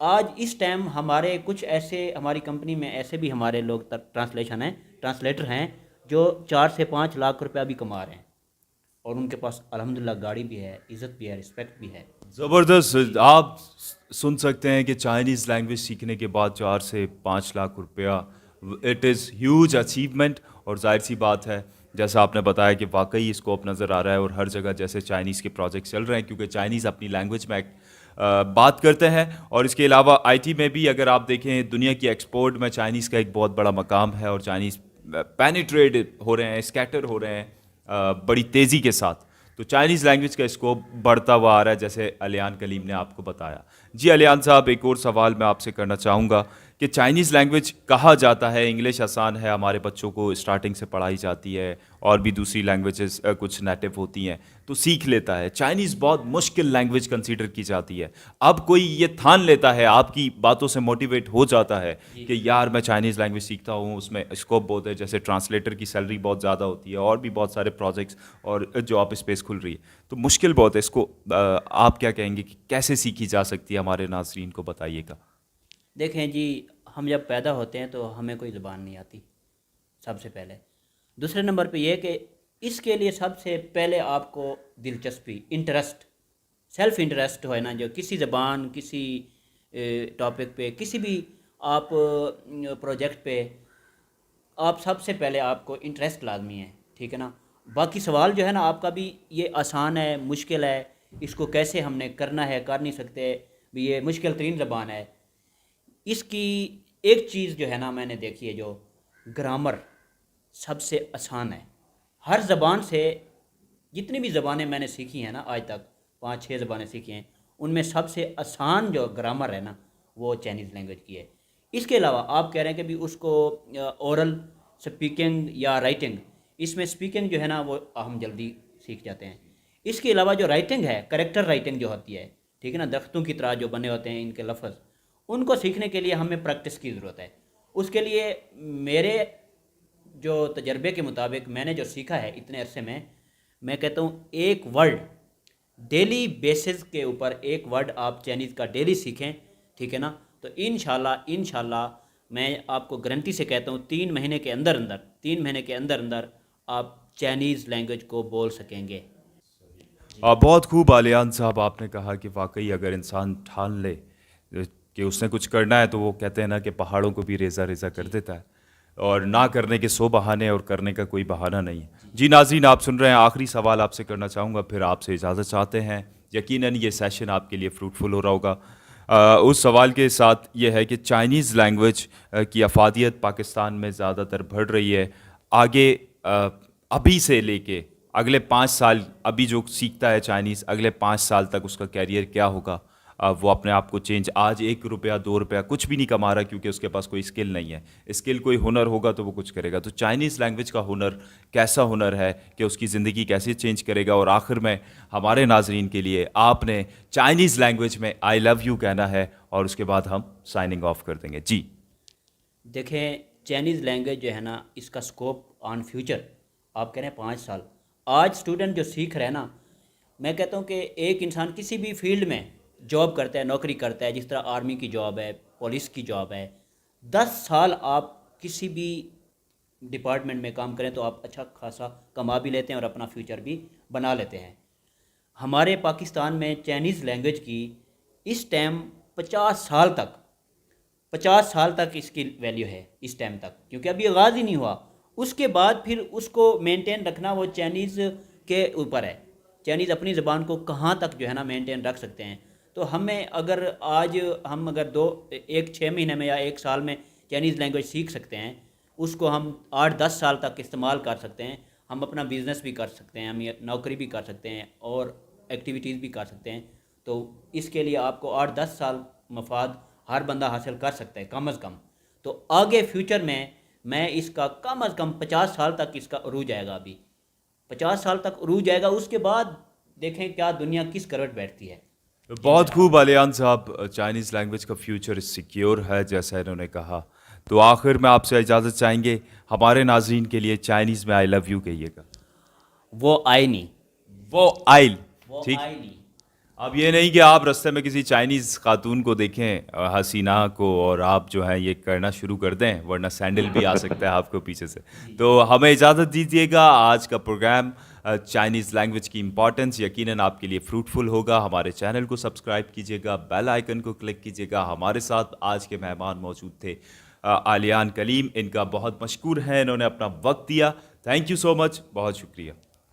آج اس ٹائم ہمارے کچھ ایسے ہماری کمپنی میں ایسے بھی ہمارے لوگ ٹرانسلیٹر ہیں جو 4 سے 5 لاکھ روپیہ بھی کما رہے ہیں، اور ان کے پاس الحمدللہ گاڑی بھی ہے، عزت بھی ہے، رسپیکٹ بھی ہے۔ زبردست. آپ سن سکتے ہیں کہ چائنیز لینگویج سیکھنے کے بعد 4 سے 5 لاکھ روپیہ، اٹ از ہیوج اچیومنٹ. اور ظاہر سی بات ہے جیسا آپ نے بتایا کہ واقعی اسکوپ نظر آ رہا ہے، اور ہر جگہ جیسے چائنیز کے پروجیکٹ چل رہے ہیں کیونکہ چائنیز اپنی لینگویج میں بات کرتے ہیں. اور اس کے علاوہ آئی ٹی میں بھی اگر آپ دیکھیں دنیا کی ایکسپورٹ میں چائنیز کا ایک بہت بڑا مقام ہے، اور چائنیز پینیٹریٹ ہو رہے ہیں، اسکیٹر ہو رہے ہیں بڑی تیزی کے ساتھ. تو چائنیز لینگویج کا اسکوپ بڑھتا ہوا آ رہا ہے جیسے علیان کلیم نے آپ کو بتایا. جی علیان صاحب، ایک اور سوال میں آپ سے کرنا چاہوں گا کہ چائنیز لینگویج کہا جاتا ہے انگلش آسان ہے، ہمارے بچوں کو اسٹارٹنگ سے پڑھائی جاتی ہے، اور بھی دوسری لینگویجز کچھ نیٹو ہوتی ہیں تو سیکھ لیتا ہے. چائنیز بہت مشکل لینگویج کنسیڈر کی جاتی ہے. اب کوئی یہ ٹھان لیتا ہے، آپ کی باتوں سے موٹیویٹ ہو جاتا ہے کہ یار میں چائنیز لینگویج سیکھتا ہوں، اس میں اسکوپ بہت ہے، جیسے ٹرانسلیٹر کی سیلری بہت زیادہ ہوتی ہے، اور بھی بہت سارے پروجیکٹس اور جاب اسپیس کھل رہی ہے، تو مشکل بہت ہے. اس کو آپ کیا کہیں گے کہ کیسے سیکھی جا سکتی ہے؟ ہمارے ناظرین کو بتائیے گا. دیکھیں جی، ہم جب پیدا ہوتے ہیں تو ہمیں کوئی زبان نہیں آتی سب سے پہلے. دوسرے نمبر پہ یہ کہ اس کے لیے سب سے پہلے آپ کو دلچسپی، انٹرسٹ، سیلف انٹرسٹ ہے نا، جو کسی زبان، کسی ٹاپک پہ، کسی بھی آپ پروجیکٹ پہ، آپ سب سے پہلے آپ کو انٹرسٹ لازمی ہے، ٹھیک ہے نا. باقی سوال جو ہے نا آپ کا بھی، یہ آسان ہے، مشکل ہے، اس کو کیسے ہم نے کرنا ہے، کر نہیں سکتے بھی، یہ مشکل ترین زبان ہے. اس کی ایک چیز جو ہے نا میں نے دیکھی ہے، جو گرامر سب سے آسان ہے ہر زبان سے. جتنی بھی زبانیں میں نے سیکھی ہیں نا آج تک، 5-6 زبانیں سیکھی ہیں، ان میں سب سے آسان جو گرامر ہے نا وہ چائنیز لینگویج کی ہے. اس کے علاوہ آپ کہہ رہے ہیں کہ بھی اس کو اورل سپیکنگ یا رائٹنگ، اس میں سپیکنگ جو ہے نا وہ ہم جلدی سیکھ جاتے ہیں. اس کے علاوہ جو رائٹنگ ہے، کریکٹر رائٹنگ جو ہوتی ہے، ٹھیک ہے نا، درختوں کی طرح جو بنے ہوتے ہیں ان کے لفظ، ان کو سیکھنے کے لیے ہمیں پریکٹس کی ضرورت ہے. اس کے لیے میرے جو تجربے کے مطابق میں نے جو سیکھا ہے اتنے عرصے میں کہتا ہوں ایک ورڈ ڈیلی بیسز کے اوپر، ایک ورڈ آپ چائنیز کا ڈیلی سیکھیں، ٹھیک ہے نا، تو انشاءاللہ میں آپ کو گارنٹی سے کہتا ہوں 3 مہینے کے اندر آپ چائنیز لینگویج کو بول سکیں گے. بہت خوب علیان صاحب، آپ نے کہا کہ واقعی اگر انسان ٹھان لے کہ اس نے کچھ کرنا ہے تو وہ کہتے ہیں نا کہ پہاڑوں کو بھی ریزہ ریزہ کر دیتا ہے، اور نہ کرنے کے 100 بہانے اور کرنے کا کوئی بہانہ نہیں ہے. جی ناظرین، آپ سن رہے ہیں، آخری سوال آپ سے کرنا چاہوں گا، پھر آپ سے اجازت چاہتے ہیں. یقیناً یہ سیشن آپ کے لیے فروٹفل ہو رہا ہوگا. اس سوال کے ساتھ یہ ہے کہ چائنیز لینگویج کی افادیت پاکستان میں زیادہ تر بڑھ رہی ہے. آگے ابھی سے لے کے اگلے 5 سال، ابھی جو سیکھتا ہے چائنیز، اگلے 5 سال تک اس کا کیریئر کیا ہوگا؟ وہ اپنے آپ کو چینج، آج 1 روپیہ 2 روپیہ کچھ بھی نہیں کما رہا کیونکہ اس کے پاس کوئی اسکل نہیں ہے. اسکل کوئی ہنر ہوگا تو وہ کچھ کرے گا. تو چائنیز لینگویج کا ہنر کیسا ہنر ہے کہ اس کی زندگی کیسے چینج کرے گا؟ اور آخر میں ہمارے ناظرین کے لیے آپ نے چائنیز لینگویج میں آئی لو یو کہنا ہے، اور اس کے بعد ہم سائننگ آف کر دیں گے. جی دیکھیں، چائنیز لینگویج جو ہے نا، اس کا سکوپ آن فیوچر، آپ کہہ رہے ہیں 5 سال، آج اسٹوڈنٹ جو سیکھ رہے ہیں نا، میں کہتا ہوں کہ ایک انسان کسی بھی فیلڈ میں جاب کرتا ہے، نوکری کرتا ہے، جس طرح آرمی کی جاب ہے، پولیس کی جاب ہے، 10 سال آپ کسی بھی ڈپارٹمنٹ میں کام کریں تو آپ اچھا خاصا کما بھی لیتے ہیں اور اپنا فیوچر بھی بنا لیتے ہیں. ہمارے پاکستان میں چائنیز لینگویج کی اس ٹائم 50 سال تک اس کی ویلیو ہے اس ٹائم تک، کیونکہ ابھی آغاز ہی نہیں ہوا. اس کے بعد پھر اس کو مینٹین رکھنا وہ چائنیز کے اوپر ہے. چائنیز اپنی زبان کو کہاں تک جو ہے نا مینٹین رکھ سکتے ہیں. تو ہمیں اگر آج ہم اگر 6 مہینے میں یا 1 سال میں چائنیز لینگویج سیکھ سکتے ہیں، اس کو ہم 8-10 سال تک استعمال کر سکتے ہیں. ہم اپنا بزنس بھی کر سکتے ہیں، ہم نوکری بھی کر سکتے ہیں، اور ایکٹیویٹیز بھی کر سکتے ہیں. تو اس کے لیے آپ کو 8-10 سال مفاد ہر بندہ حاصل کر سکتا ہے کم از کم. تو آگے فیوچر میں اس کا کم از کم 50 سال تک اس کا عروج آئے گا. ابھی 50 سال تک عروج آئے گا، اس کے بعد دیکھیں کیا دنیا کس کروٹ بیٹھتی ہے. بہت خوب علیان صاحب، چائنیز لینگویج کا فیوچر سیکیور ہے جیسا انہوں نے کہا. تو آخر میں آپ سے اجازت چاہیں گے، ہمارے ناظرین کے لیے چائنیز میں آئی لو یو کہیے گا. وہ آئی نہیں، وہ آئل. وہ ٹھیک، آئی نہیں. اب یہ نہیں کہ آپ رستے میں کسی چائنیز خاتون کو دیکھیں حسینہ کو اور آپ جو ہے یہ کرنا شروع کر دیں, ورنہ سینڈل بھی آ سکتا ہے آپ کو پیچھے سے. تو ہمیں اجازت دیجیے گا. آج کا پروگرام چائنیز لینگویج کی امپورٹنس یقیناً آپ کے لیے فروٹفل ہوگا. ہمارے چینل کو سبسکرائب کیجیے گا, بیل آئیکن کو کلک کیجیے گا. ہمارے ساتھ آج کے مہمان موجود تھے عالیان کلیم, ان کا بہت مشکور ہے, انہوں نے اپنا وقت دیا. تھینک یو سو مچ, بہت شکریہ.